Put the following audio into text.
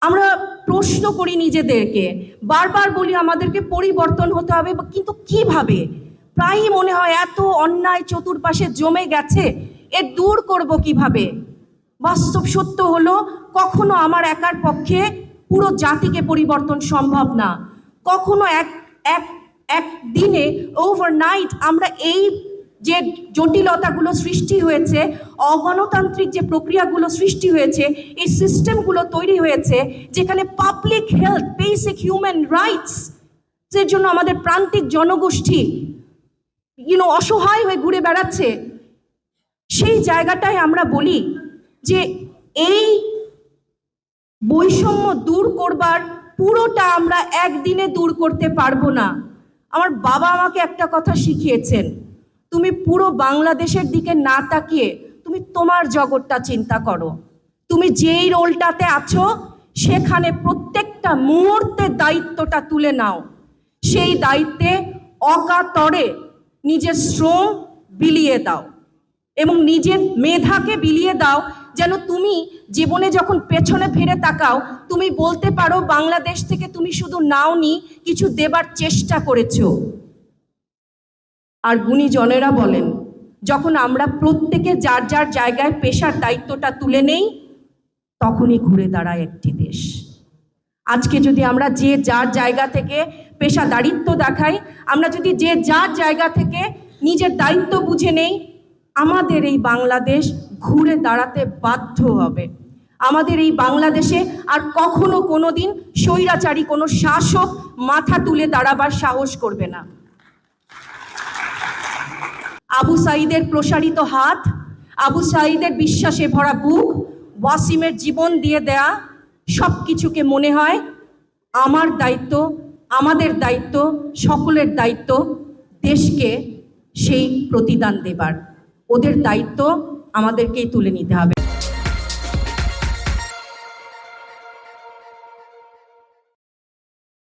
আমরা প্রশ্ন করি নিজেদেরকে, বারবার বলি আমাদেরকে পরিবর্তন হতে হবে, কিন্তু কিভাবে? প্রায়ই মনে হয় এত অন্যায় চতুর্পাশে জমে গেছে, এর দূর করব কিভাবে? বাস্তব সত্য হলো কখনো আমার একার পক্ষে পুরো জাতিকে পরিবর্তন সম্ভব না। কখনো এক এক একদিনে ওভারনাইট আমরা এই যে জটিলতাগুলো সৃষ্টি হয়েছে, অগণতান্ত্রিক যে প্রক্রিয়াগুলো সৃষ্টি হয়েছে, এই সিস্টেমগুলো তৈরি হয়েছে যেখানে public health, basic human rights এর জন্য আমাদের প্রান্তিক জনগোষ্ঠী অসহায় হয়ে ঘুরে বেড়াচ্ছে, সেই জায়গাটায় আমরা বলি যে এই বৈষম্য দূর করবার পুরোটা আমরা একদিনে দূর করতে পারবো না। আমার বাবা আমাকে একটা কথা শিখিয়েছেন, তুমি পুরো বাংলাদেশের দিকে না তাকিয়ে তুমি তোমার জগৎটা চিন্তা করো। তুমি যেই রোলটাতে আছো সেখানে প্রত্যেকটা মুহূর্তে দায়িত্বটা তুলে নাও। সেই দায়িত্বে অকাতরে নিজের শ্রম বিলিয়ে দাও এবং নিজের মেধাকে বিলিয়ে দাও, যেন তুমি জীবনে যখন পেছনে ফিরে তাকাও তুমি বলতে পারো বাংলাদেশ থেকে তুমি শুধু নাওনি, কিছু দেবার চেষ্টা করেছো। আর গুণীজনেরা বলেন, যখন আমরা প্রত্যেকে যার যার জায়গায় পেশার দায়িত্বটা তুলে নেই, তখনই ঘুরে দাঁড়ায় একটি দেশ। আজকে যদি আমরা যে যার জায়গা থেকে পেশাদারিত্ব দেখাই, আমরা যদি যে যার জায়গা থেকে নিজের দায়িত্ব বুঝে নেই, আমাদের এই বাংলাদেশ ঘুরে দাঁড়াতে বাধ্য হবে। আমাদের এই বাংলাদেশে আর কখনো কোনোদিন স্বৈরাচারী কোনো শাসক মাথা তুলে দাঁড়াবার সাহস করবে না। আবু সাঈদের প্রসারিত হাত, আবু সাঈদের বিশ্বাসে ভরা বুক, ওয়াসিমের জীবন দিয়ে দেয়া সব কিছুকে মনে হয় আমার দায়িত্ব, আমাদের দায়িত্ব, সকলের দায়িত্ব দেশকে সেই প্রতিদান দেবার। ওদের দায়িত্ব আমাদেরকেই তুলে নিতে হবে।